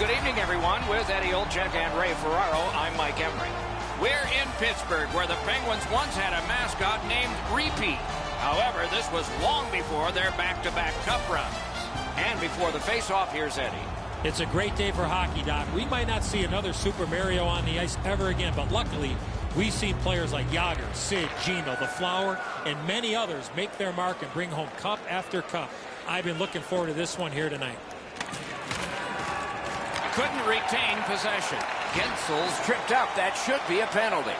Good evening, everyone. With Eddie Olczyk and Ray Ferraro, I'm Mike Emery. We're in Pittsburgh, where the Penguins once had a mascot named Repeat. However, this was long before their back-to-back cup runs. And before the face-off, here's Eddie. It's a great day for hockey, Doc. We might not see another Super Mario on the ice ever again, but luckily, we've seen players like Yager, Sid, Gino, the Flower, and many others make their mark and bring home cup after cup. I've been looking forward to this one here tonight. Couldn't retain possession. Gensel's tripped up. That should be a penalty.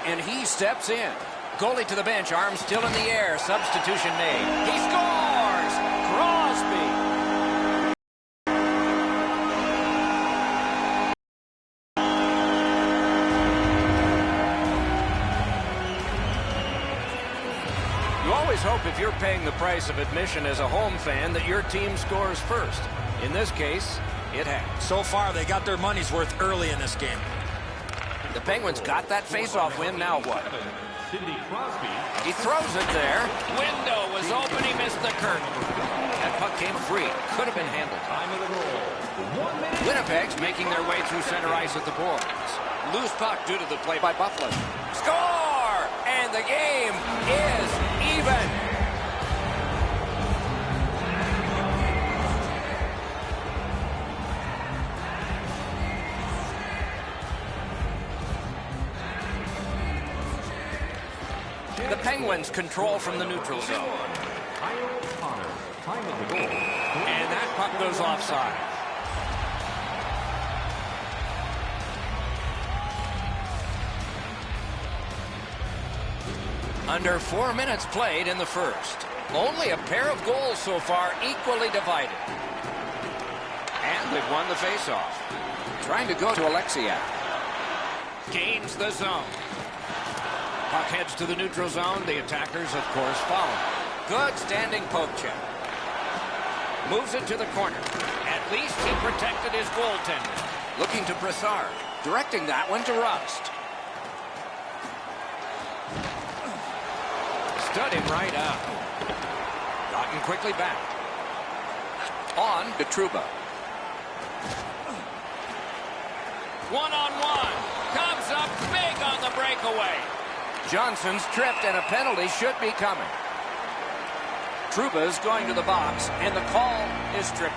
And he steps in. Goalie to the bench, arms still in the air. Substitution made. He scores! Crosby! You always hope if you're paying the price of admission as a home fan that your team scores first. In this case, it has. So far, they got their money's worth early in this game. The Penguins got that face-off win. Now what? He throws it there. Window was open. He missed the curtain. That puck came free. Could have been handled. Winnipeg's making their way through center ice at the boards. Loose puck due to the play by Buffalo. Score! And the game is even. The Penguins control from the neutral zone. And that puck goes offside. Under 4 minutes played in the first. Only a pair of goals so far, equally divided. And they've won the faceoff. Trying to go to Alexiak. Gains the zone. Puck heads to the neutral zone. The attackers, of course, follow. Good standing poke check. Moves it to the corner. At least he protected his goaltender. Looking to Brassard. Directing that one to Rust. Stood him right up. Gotten quickly back. On to Trouba. One-on-one. Comes up big on the breakaway. Johnson's tripped, and a penalty should be coming. Trouba's going to the box, and the call is tripping.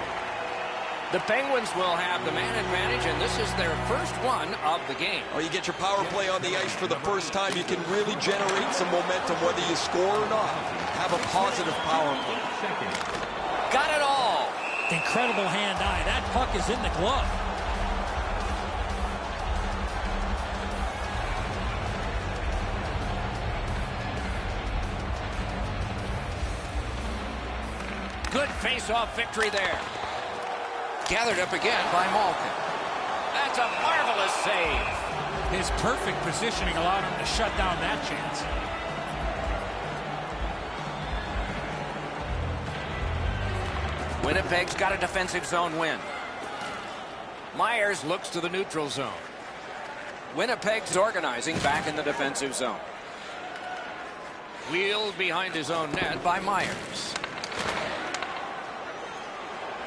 The Penguins will have the man advantage, and this is their first one of the game. Well, you get your power play on the ice for the first time. You can really generate some momentum, whether you score or not. Have a positive power play. Got it all. Incredible hand-eye. That puck is in the glove. Good face-off victory there. Gathered up again by Malkin. That's a marvelous save. His perfect positioning allowed him to shut down that chance. Winnipeg's got a defensive zone win. Myers looks to the neutral zone. Winnipeg's organizing back in the defensive zone. Wheeled behind his own net by Myers.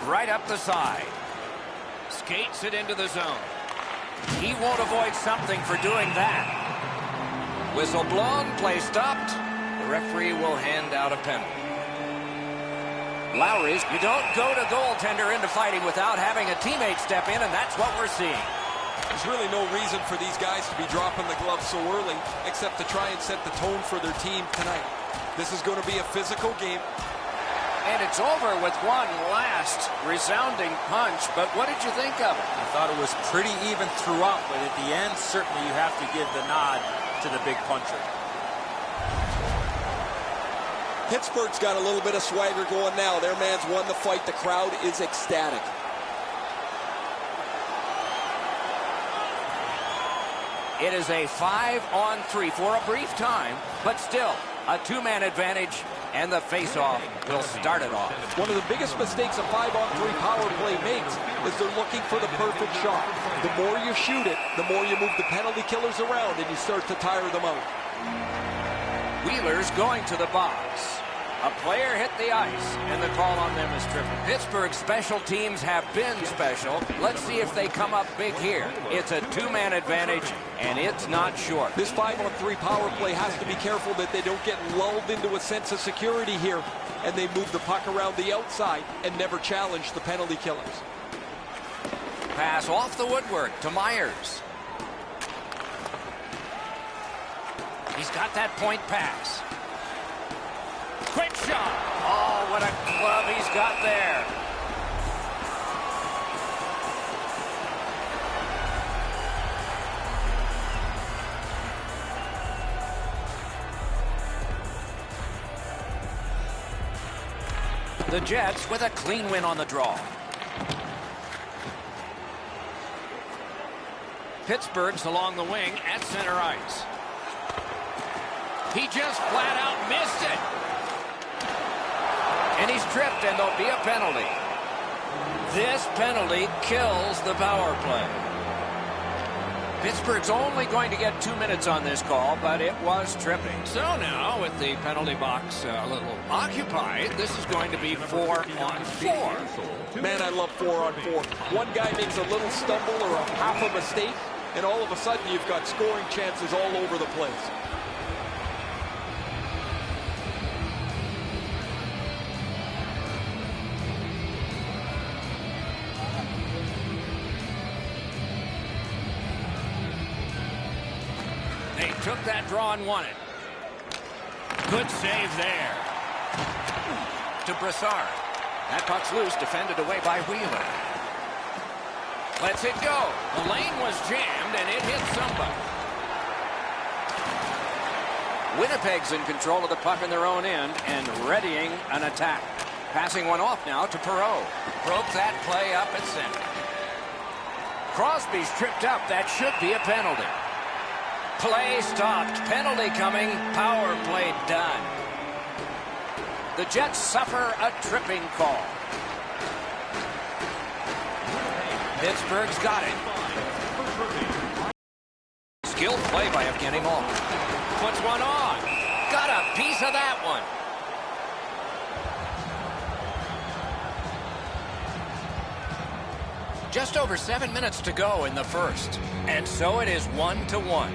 Right up the side. Skates it into the zone. He won't avoid something for doing that. Whistle blown, play stopped. The referee will hand out a penalty. Lowry's, you don't go to goaltender into fighting without having a teammate step in, and that's what we're seeing. There's really no reason for these guys to be dropping the gloves so early, except to try and set the tone for their team tonight. This is going to be a physical game. And it's over with one last resounding punch. But what did you think of it? I thought it was pretty even throughout, but at the end, certainly you have to give the nod to the big puncher. Pittsburgh's got a little bit of swagger going now. Their man's won the fight. The crowd is ecstatic. It is a 5-on-3 for a brief time, but still a two-man advantage. And the face-off will start it off. One of the biggest mistakes a 5-on-3 power play makes is they're looking for the perfect shot. The more you shoot it, the more you move the penalty killers around and you start to tire them out. Wheeler's going to the box. A player hit the ice, and the call on them is tripping. Pittsburgh's special teams have been special. Let's see if they come up big here. It's a two-man advantage, and it's not short. This 5-on-3 power play has to be careful that they don't get lulled into a sense of security here, and they move the puck around the outside and never challenge the penalty killers. Pass off the woodwork to Myers. He's got that point pass. Quick shot. Oh, what a glove he's got there. The Jets with a clean win on the draw. Pittsburgh's along the wing at center ice. He just flat out missed it. And he's tripped, and there'll be a penalty. This penalty kills the power play. Pittsburgh's only going to get 2 minutes on this call, but it was tripping. So now, with the penalty box a little occupied, this is going to be 4-on-4. Man, I love 4-on-4. One guy makes a little stumble or a half a mistake, and all of a sudden you've got scoring chances all over the place. They took that draw and won it. Good save there. To Brassard. That puck's loose, defended away by Wheeler. Lets it go. The lane was jammed, and it hit somebody. Winnipeg's in control of the puck in their own end and readying an attack. Passing one off now to Perreault. Broke that play up at center. Crosby's tripped up. That should be a penalty. Play stopped. Penalty coming. Power play done. The Jets suffer a tripping call. Pittsburgh's got it. Skilled play by Evgeny Malkin. Puts one on. Got a piece of that one. Just over 7 minutes to go in the first. And so it is 1-1.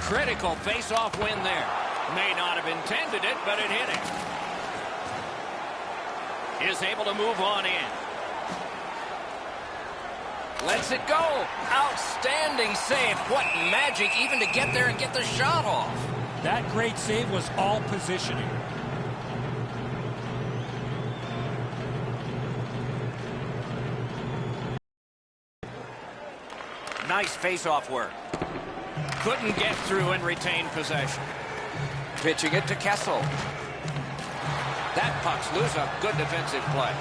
Critical face-off win there. May not have intended it, but it hit him. Is able to move on in. Lets it go. Outstanding save. What magic even to get there and get the shot off. That great save was all positioning. Nice face-off work. Couldn't get through and retain possession. Pitching it to Kessel. That puck's loose. A good defensive play.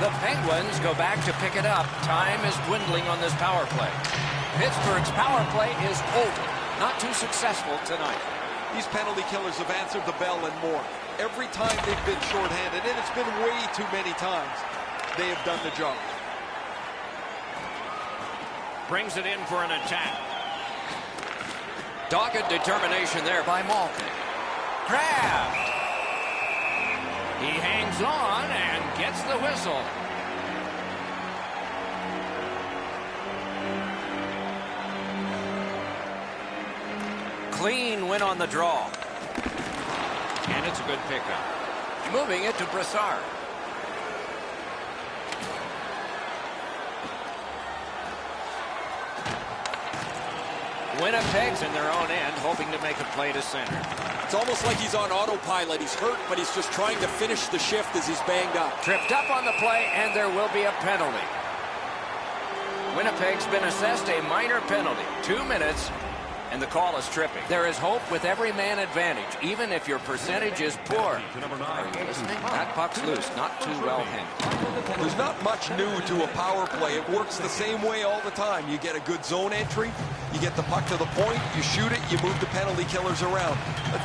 The Penguins go back to pick it up. Time is dwindling on this power play. Pittsburgh's power play is over. Not too successful tonight. These penalty killers have answered the bell and more. Every time they've been shorthanded, and it's been way too many times, they have done the job. Brings it in for an attack. Dogged determination there by Malkin. Grabbed. He hangs on and gets the whistle. Clean win on the draw. And it's a good pickup. Moving it to Brassard. Winnipeg's in their own end, hoping to make a play to center. It's almost like he's on autopilot. He's hurt, but he's just trying to finish the shift as he's banged up. Tripped up on the play, and there will be a penalty. Winnipeg's been assessed a minor penalty. 2 minutes, and the call is tripping. There is hope with every man advantage, even if your percentage is poor. Are you listening? That puck's loose, not too well handled. There's not much new to a power play. It works the same way all the time. You get a good zone entry, you get the puck to the point, you shoot it, you move the penalty killers around.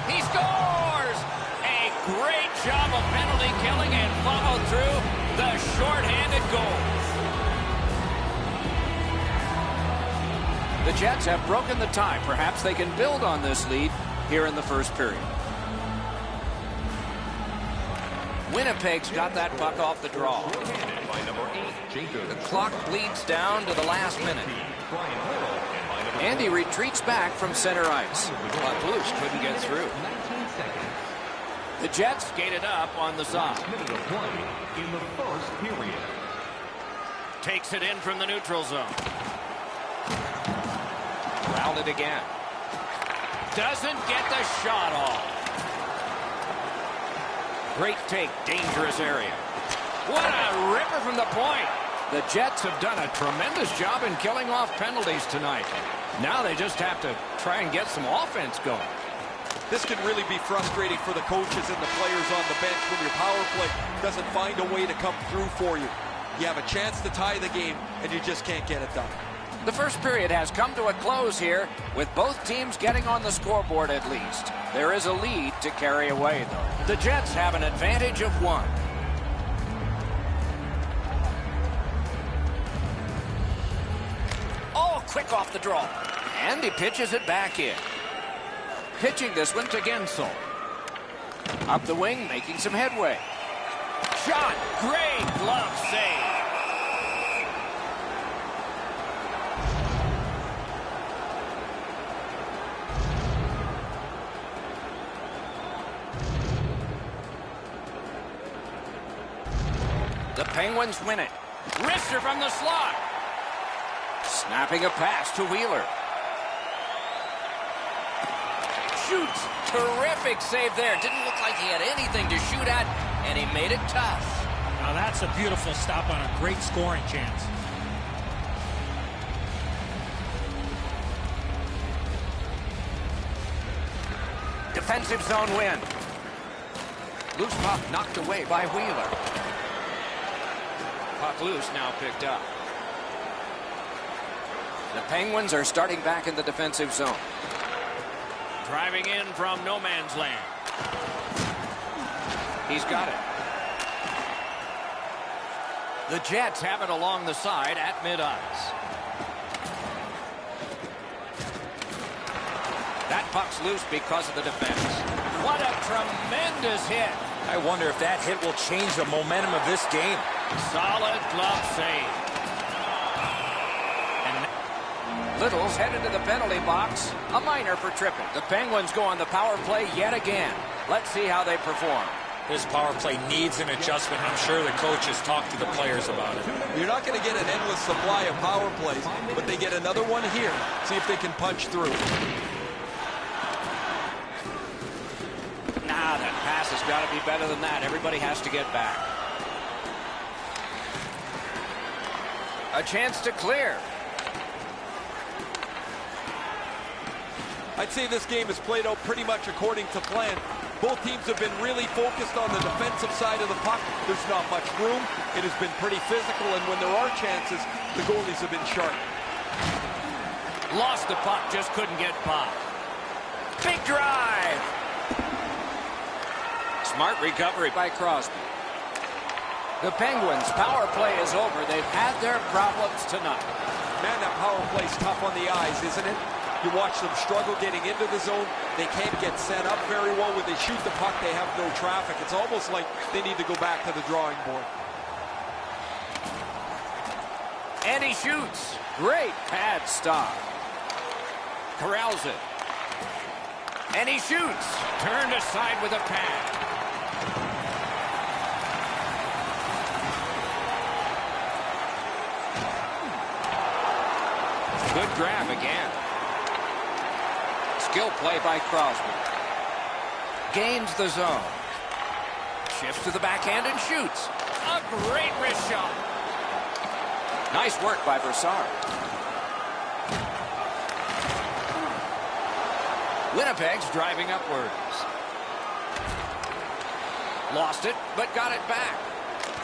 He scores! A great job of penalty killing and followed through the shorthanded goals. The Jets have broken the tie. Perhaps they can build on this lead here in the first period. Winnipeg's got that puck off the draw. The clock bleeds down to the last minute. And he retreats back from center ice. But Blues couldn't get through. The Jets skated up on the side. In the first period. Takes it in from the neutral zone. Routed again. Doesn't get the shot off. Great take, dangerous area. What a ripper from the point. The Jets have done a tremendous job in killing off penalties tonight. Now they just have to try and get some offense going. This can really be frustrating for the coaches and the players on the bench when your power play doesn't find a way to come through for you. You have a chance to tie the game, and you just can't get it done. The first period has come to a close here, with both teams getting on the scoreboard at least. There is a lead to carry away, though. The Jets have an advantage of 1. Oh, quick off the draw. And he pitches it back in. Pitching this one to Gensel. Up the wing, making some headway. Shot. Great glove save. The Penguins win it. Wrister from the slot. Snapping a pass to Wheeler. Shoots. Terrific save there. Didn't look like he had anything to shoot at, and he made it tough. Now that's a beautiful stop on a great scoring chance. Defensive zone win. Loose puck knocked away by Wheeler. Puck loose, now picked up. The Penguins are starting back in the defensive zone. Driving in from no man's land. He's got it. The Jets have it along the side at mid-ice. That puck's loose because of the defense. What a tremendous hit. I wonder if that hit will change the momentum of this game. Solid glove save. And Little's headed to the penalty box. A minor for tripping. The Penguins go on the power play yet again. Let's see how they perform. This power play needs an adjustment. I'm sure the coaches talked to the players about it. You're not going to get an endless supply of power plays, but they get another one here. See if they can punch through. Nah, that pass has got to be better than that. Everybody has to get back. A chance to clear. I'd say this game has played out pretty much according to plan. Both teams have been really focused on the defensive side of the puck. There's not much room. It has been pretty physical, and when there are chances, the goalies have been sharp. Lost the puck, just couldn't get by. Big drive. Smart recovery by Crosby. The Penguins' power play is over. They've had their problems tonight. Man, that power play's tough on the eyes, isn't it? You watch them struggle getting into the zone. They can't get set up very well. When they shoot the puck, they have no traffic. It's almost like they need to go back to the drawing board. And he shoots. Great pad stop. Corrals it. And he shoots. Turned aside with a pad. Good grab again. Skill play by Crosby. Gains the zone. Shifts to the backhand and shoots. A great wrist shot. Nice work by Brassard. Winnipeg's driving upwards. Lost it, but got it back.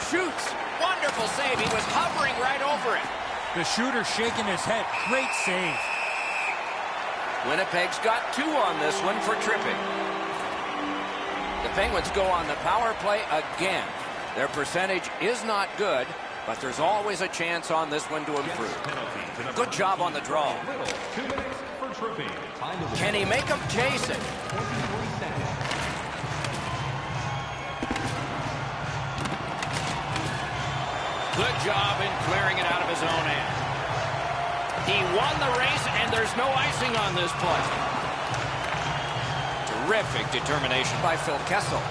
Shoots. Wonderful save. He was hovering right over it. The shooter shaking his head. Great save. Winnipeg's got 2 on this one for tripping. The Penguins go on the power play again. Their percentage is not good. But there's always a chance on this one to improve. Good job on the draw. 2 minutes for tripping. Can he make him chase it? Good job in clearing it out of his own end. He won the race, and there's no icing on this play. Terrific determination by Phil Kessel.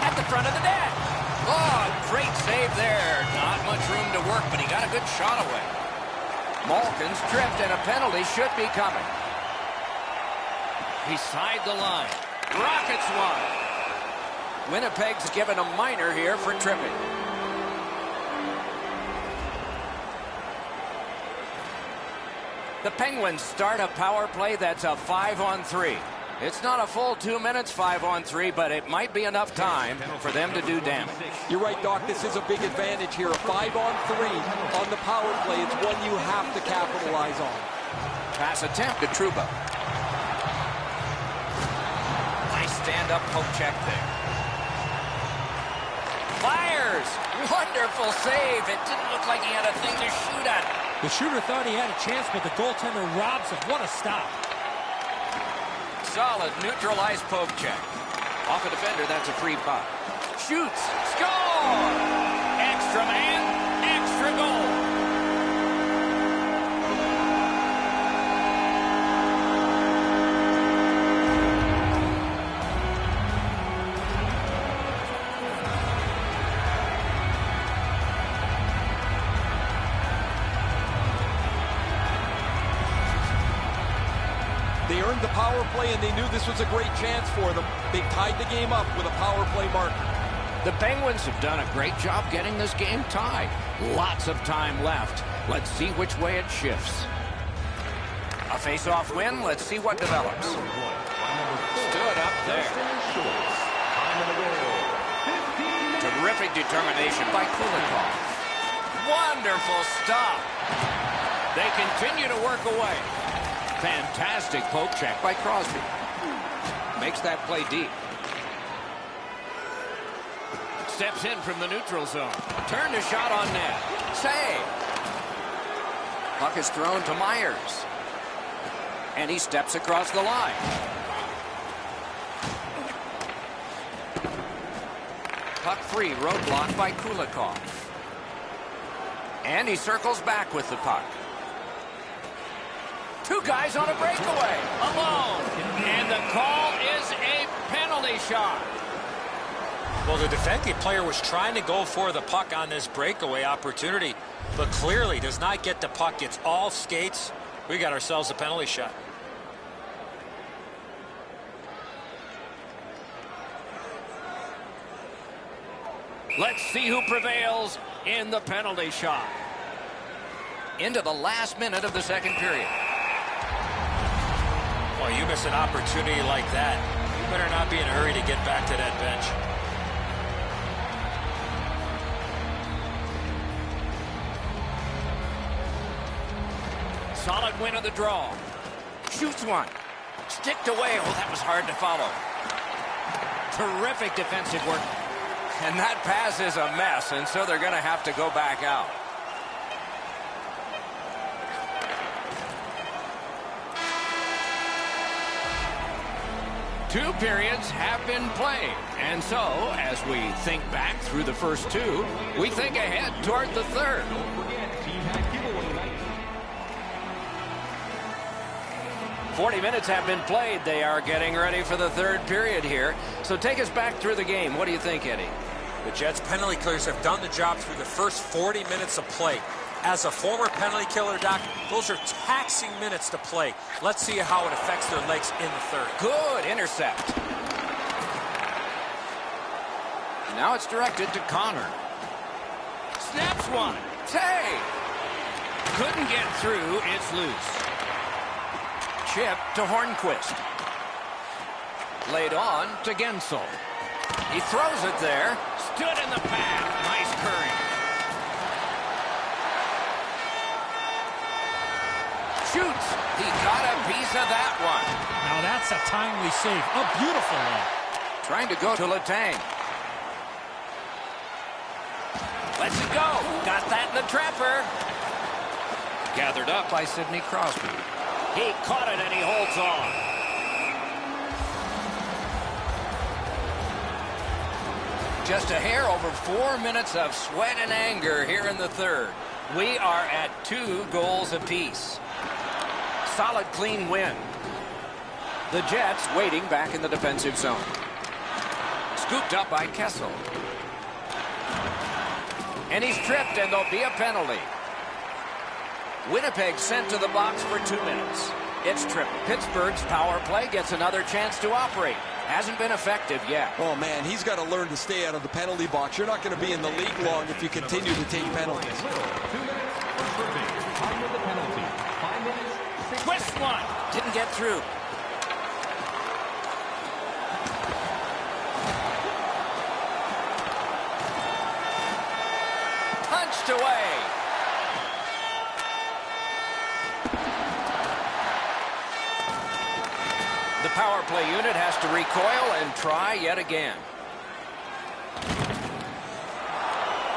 At the front of the net. Oh, great save there. Not much room to work, but he got a good shot away. Malkin's tripped, and a penalty should be coming. He's side the line. Rockets one. Winnipeg's given a minor here for tripping. The Penguins start a power play that's a 5-on-3. It's not a full 2 minutes 5-on-3, but it might be enough time for them to do damage. You're right, Doc. This is a big advantage here. A 5-on-3 on the power play. It's one you have to capitalize on. Pass attempt to Trouba. Nice stand-up poke check there. Fires! Wonderful save. It didn't look like he had a thing to shoot at. The shooter thought he had a chance, but the goaltender robs him. What a stop. Solid neutralized poke check. Off a defender, that's a free puck. Shoots. Score! Extra man, extra goal. They earned the power play, and they knew this was a great chance for them. They tied the game up with a power play marker. The Penguins have done a great job getting this game tied. Lots of time left. Let's see which way it shifts. A face-off win. Let's see what develops. Stood up there. Terrific determination by Kulikov. Wonderful stop. They continue to work away. Fantastic poke check by Crosby. Makes that play deep. Steps in from the neutral zone. Turned a shot on net. Save. Puck is thrown to Myers. And he steps across the line. Puck free, roadblock by Kulikov. And he circles back with the puck. Two guys on a breakaway, alone. And the call is a penalty shot. Well, the defensive player was trying to go for the puck on this breakaway opportunity, but clearly does not get the puck. It's all skates. We got ourselves a penalty shot. Let's see who prevails in the penalty shot. Into the last minute of the second period. Well, you miss an opportunity like that, you better not be in a hurry to get back to that bench. Solid win of the draw. Shoots one. Sticked away. Oh, that was hard to follow. Terrific defensive work. And that pass is a mess, and so they're going to have to go back out. Two periods have been played. And so, as we think back through the first two, we think ahead toward the third. Don't forget, team hat giveaway night. 40 minutes have been played. They are getting ready for the third period here. So take us back through the game. What do you think, Eddie? The Jets penalty killers have done the job through the first 40 minutes of play. As a former penalty killer, Doc, those are taxing minutes to play. Let's see how it affects their legs in the third. Good intercept. Now it's directed to Connor. Snaps one. Tay. Couldn't get through. It's loose. Chip to Hornquist. Laid on to Gensel. He throws it there. Stood in the path. Nice curry. Shoots. He got a piece of that one. Now that's a timely save. A beautiful one. Trying to go to Letang. Lets it go. Got that in the trapper. Gathered up by Sidney Crosby. He caught it and he holds on. Just a hair over 4 minutes of sweat and anger here in the third. We are at 2 goals apiece. Solid, clean win. The Jets waiting back in the defensive zone. Scooped up by Kessel. And he's tripped, and there'll be a penalty. Winnipeg sent to the box for 2 minutes. It's tripped. Pittsburgh's power play gets another chance to operate. Hasn't been effective yet. Oh, man, he's got to learn to stay out of the penalty box. You're not going to be in the league long if you continue to take penalties. 2 minutes for tripping. Time with the penalty. 5 minutes. Twist one. Didn't get through. Punched away. The power play unit has to recoil and try yet again.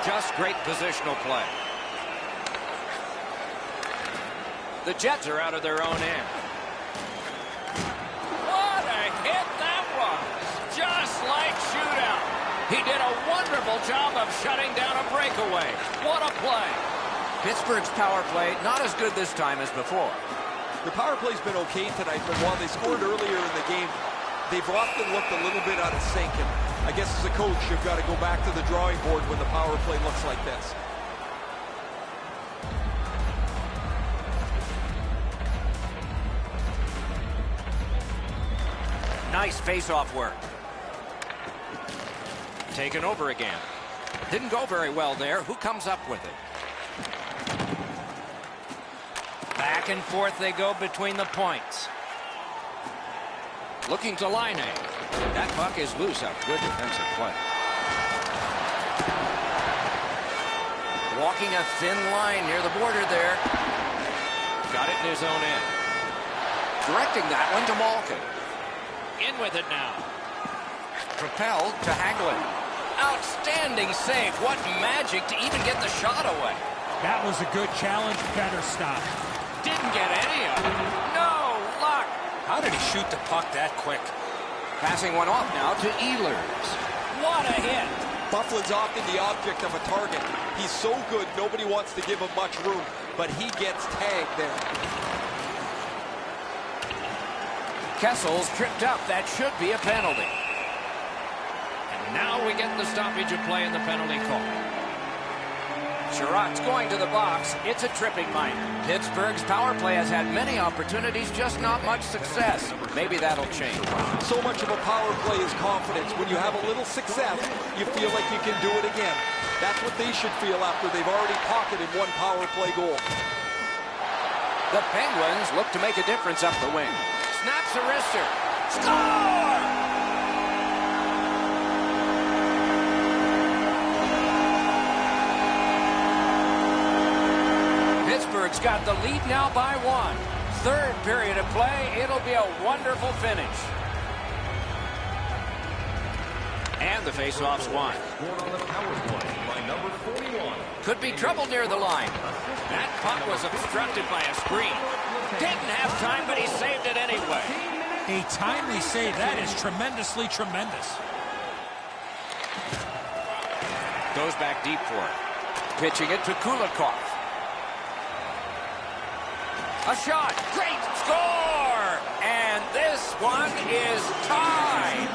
Just great positional play. The Jets are out of their own end. What a hit that was. Just like Shootout. He did a wonderful job of shutting down a breakaway. What a play. Pittsburgh's power play not as good this time as before. The power play's been okay tonight, but while they scored earlier in the game, they've often looked a little bit out of sync. And I guess as a coach, you've got to go back to the drawing board when the power play looks like this. Nice face-off work. Taken over again. Didn't go very well there. Who comes up with it? Back and forth they go between the points. Looking to Line. That puck is loose out. Good defensive play. Walking a thin line near the border there. Got it in his own end. Directing that one to Malkin. In with it now. Propelled to Hagelin. Outstanding save. What magic to even get the shot away. That was a good challenge. Better stop. Didn't get any of it. No luck. How did he shoot the puck that quick? Passing one off now to Ehlers. What a hit. Bufflin's often the object of a target. He's so good, nobody wants to give him much room, but he gets tagged there. Kessel's tripped up. That should be a penalty. And now we get the stoppage of play in the penalty call. Sherratt's going to the box. It's a tripping minor. Pittsburgh's power play has had many opportunities, just not much success. Maybe that'll change. So much of a power play is confidence. When you have a little success, you feel like you can do it again. That's what they should feel after they've already pocketed one power play goal. The Penguins look to make a difference up the wing. Snaps a wrister. Score! Pittsburgh's got the lead now by 1. Third period of play. It'll be a wonderful finish. And the faceoff's won. Scored on the power play by number 41. Could be trouble near the line. That puck was obstructed by a screen. Didn't have time, but he saved it anyway. A timely save. That is tremendously tremendous. Goes back deep for it. Pitching it to Kiakkokap. A shot. Great score! And this one is tied.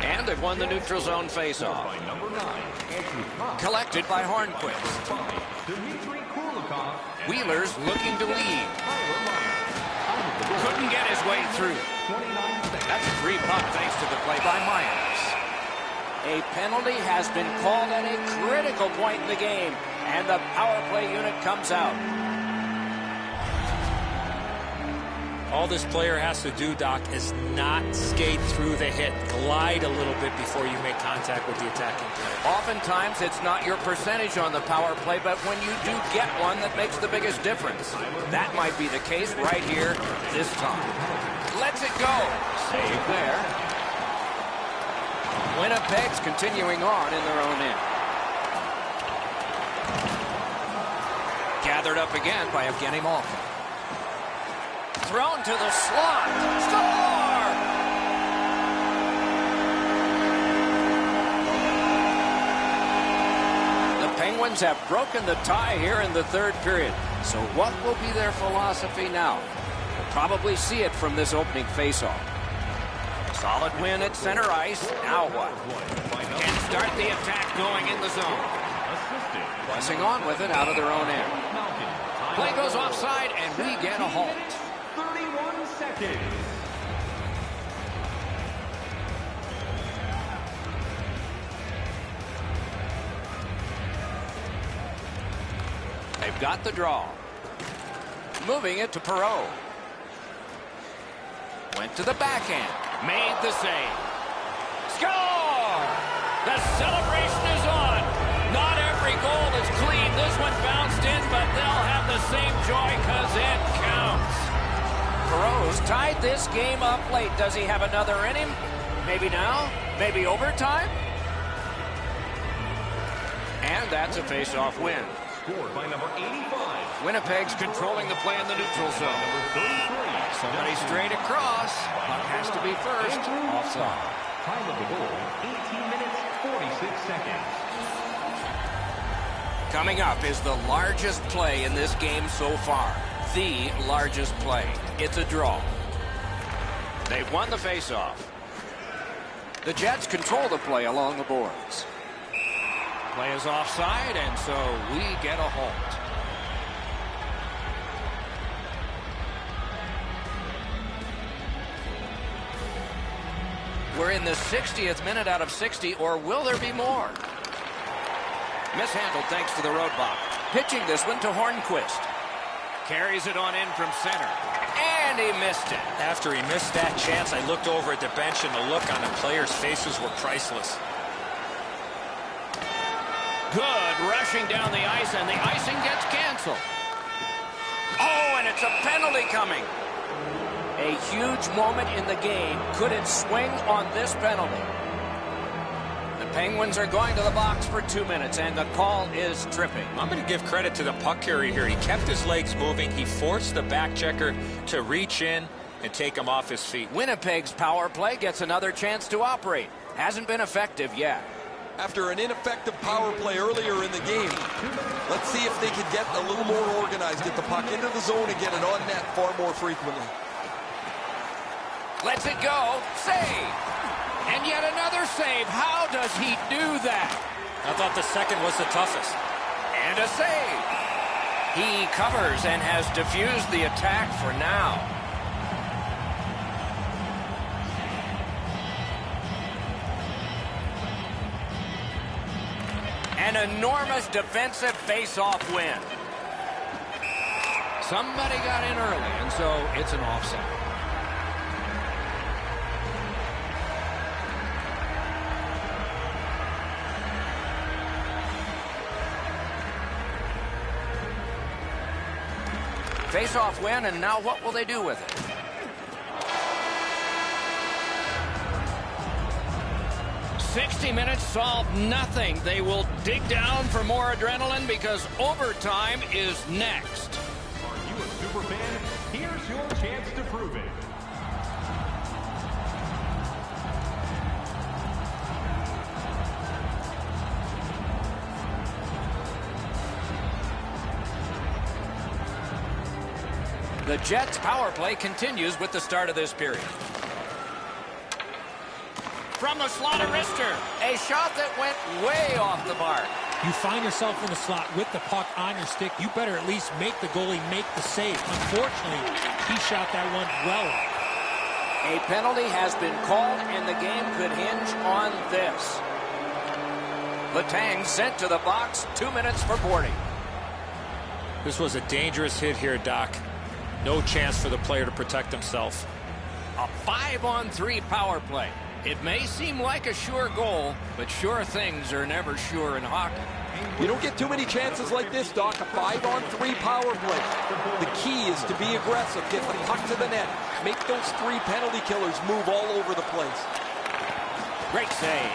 And they've won the neutral zone faceoff. By number 9. Collected by Hornquist. Wheeler's looking to lead. Couldn't get his way through. That's a free puck thanks to the play by Myers. A penalty has been called at a critical point in the game, and the power play unit comes out. All this player has to do, Doc, is not skate through the hit. Glide a little bit before you make contact with the attacking player. Oftentimes, it's not your percentage on the power play, but when you do get one that makes the biggest difference. That might be the case right here this time. Lets it go. Save there. Winnipeg's continuing on in their own end. Gathered up again by Evgeny Malkin. Thrown to the slot. Score! The Penguins have broken the tie here in the third period. So what will be their philosophy now? We'll probably see it from this opening faceoff. Solid win at center ice. Now what? Can start the attack going in the zone. Pressing on with it out of their own end. Play goes offside, and we get a halt. 31 seconds. They've got the draw. Moving it to Perreault. Went to the backhand. Made the save. Score! The celebration is on. Not every goal is clean. This one bounced in, but they'll have the same joy because it counts. Perreault's tied this game up late. Does he have another in him? Maybe now? Maybe overtime? And that's a face-off win. Scored by number 85. Winnipeg's controlling the play in the neutral zone. Number 33. Somebody straight across. Puck has to be first. Offside. Time of the goal, 18 minutes, 46 seconds. Coming up is the largest play in this game so far. The largest play. It's a draw. They've won the faceoff. The Jets control the play along the boards. Play is offside, and so we get a halt. We're in the 60th minute out of 60, or will there be more? Mishandled thanks to the roadblock. Pitching this one to Hornquist. Carries it on in from center. And he missed it. After he missed that chance, I looked over at the bench, and the look on the players' faces were priceless. Good rushing down the ice, and the icing gets canceled. Oh, and it's a penalty coming. A huge moment in the game. Could it swing on this penalty? The Penguins are going to the box for 2 minutes, and the call is tripping. I'm going to give credit to the puck carrier here. He kept his legs moving. He forced the back checker to reach in and take him off his feet. Winnipeg's power play gets another chance to operate. Hasn't been effective yet. After an ineffective power play earlier in the game, let's see if they can get a little more organized, get the puck into the zone and get it on net far more frequently. Lets it go. Save. And yet another save. How does he do that? I thought the second was the toughest. And a save. He covers and has diffused the attack for now. An enormous defensive face-off win. Somebody got in early, and so it's an offside. Face-off win, and now what will they do with it? "60 minutes solved nothing. They will dig down for more adrenaline because overtime is next." Are you a super fan? Here's your chance to prove it. The Jets' power play continues with the start of this period. From the slot of Rister, a shot that went way off the mark. You find yourself in the slot with the puck on your stick, you better at least make the goalie make the save. Unfortunately, he shot that one well off. A penalty has been called, and the game could hinge on this. Letang sent to the box, 2 minutes for boarding. This was a dangerous hit here, Doc. No chance for the player to protect himself. A 5-on-3 power play. It may seem like a sure goal, but sure things are never sure in hockey. You don't get too many chances like this, Doc. A 5-on-3 power play. The key is to be aggressive, get the puck to the net, make those 3 penalty killers move all over the place. Great save.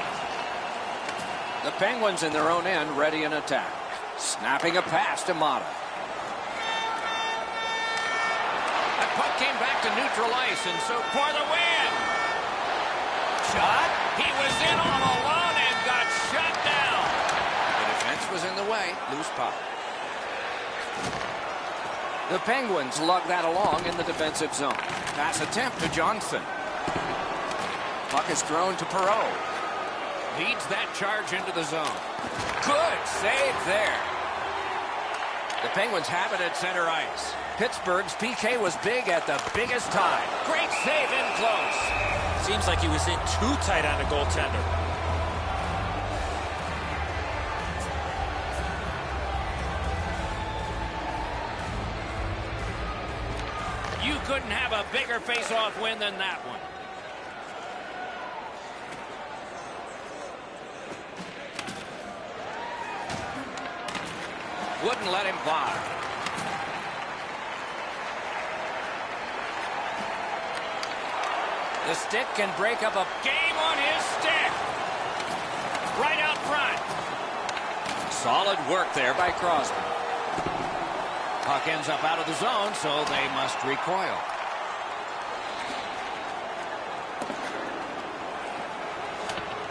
The Penguins in their own end, ready in attack. Snapping a pass to Mata. That puck came back to neutral ice, and so for the win. Shot. He was in all alone and got shut down. The defense was in the way. Loose puck. The Penguins lug that along in the defensive zone. Pass attempt to Johnson. Puck is thrown to Perreault. Leads that charge into the zone. Good save there. The Penguins have it at center ice. Pittsburgh's PK was big at the biggest time. Great save in close. Seems like he was in too tight on the goaltender. You couldn't have a bigger face-off win than that one. Wouldn't let him by. The stick can break up a game on his stick. Right out front. Solid work there by Crosby. Puck ends up out of the zone, so they must recoil.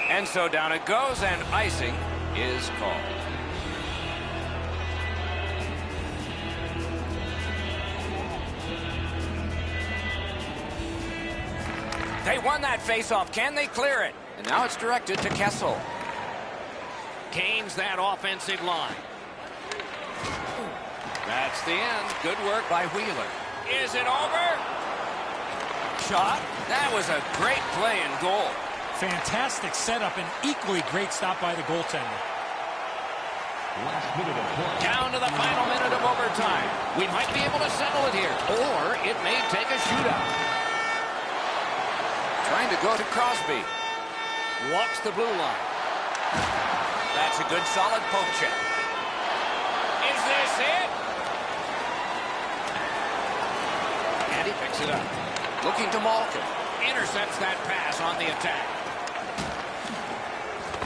And so down it goes, and icing is called. They won that faceoff. Can they clear it? And now it's directed to Kessel. Gains that offensive line. That's the end. Good work by Wheeler. Is it over? Shot. That was a great play and goal. Fantastic setup and equally great stop by the goaltender. Last minute of play. Down to the final minute of overtime. We might be able to settle it here, or it may take a shootout. Trying to go to Crosby. Walks the blue line. That's a good solid poke check. Is this it? And he picks it up. Looking to Malkin. Intercepts that pass on the attack.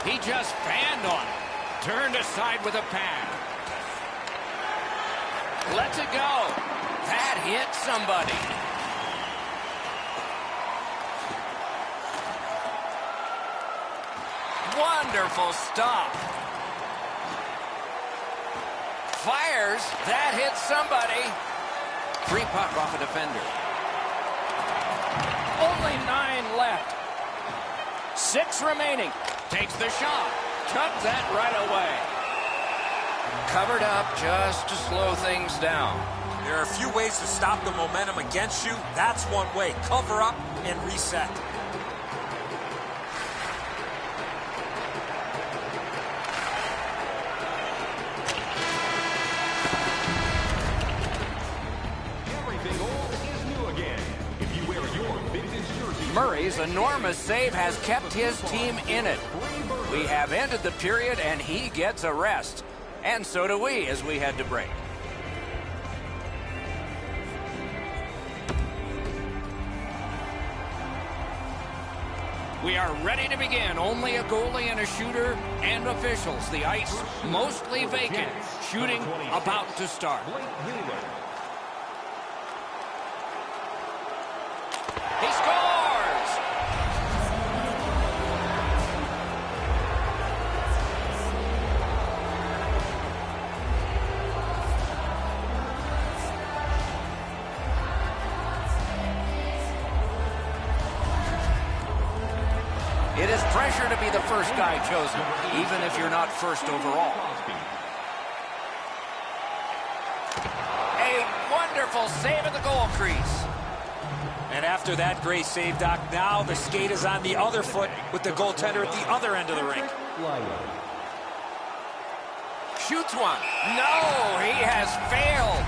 He just fanned on it. Turned aside with a pad. Lets it go. That hit somebody. Wonderful stop. Fires. That hits somebody. Free puck off a defender. Only 9 left. 6 remaining. Takes the shot. Took that right away. Covered up just to slow things down. There are a few ways to stop the momentum against you. That's one way. Cover up and reset. Murray's enormous save has kept his team in it. We have ended the period, and he gets a rest. And so do we as we head to break. We are ready to begin. Only a goalie and a shooter and officials. The ice mostly vacant. Shooting about to start. He scores! It is pressure to be the first guy chosen, even if you're not first overall. A wonderful save at the goal crease. And after that great save, Doc, now the skate is on the other foot with the goaltender at the other end of the rink. Shoots one. No, he has failed.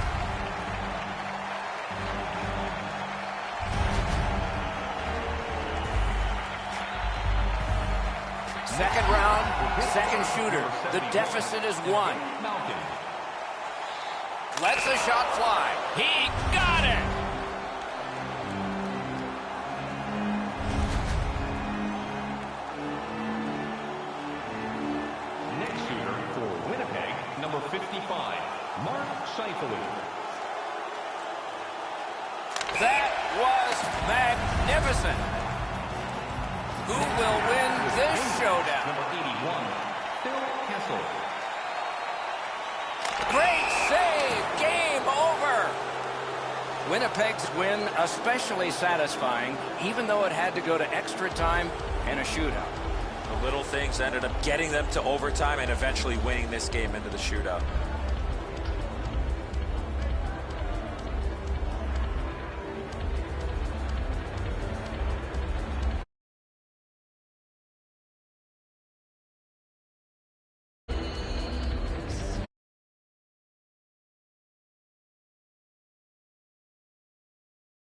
Second round, second shooter. The deficit is 1. Malkin. Lets the shot fly. He got it! Next shooter for Winnipeg, number 55, Mark Scheifele. That was magnificent. Who will win this showdown? Number 81, Phil Kessel. Great save! Game over! Winnipeg's win especially satisfying, even though it had to go to extra time and a shootout. The little things ended up getting them to overtime and eventually winning this game into the shootout.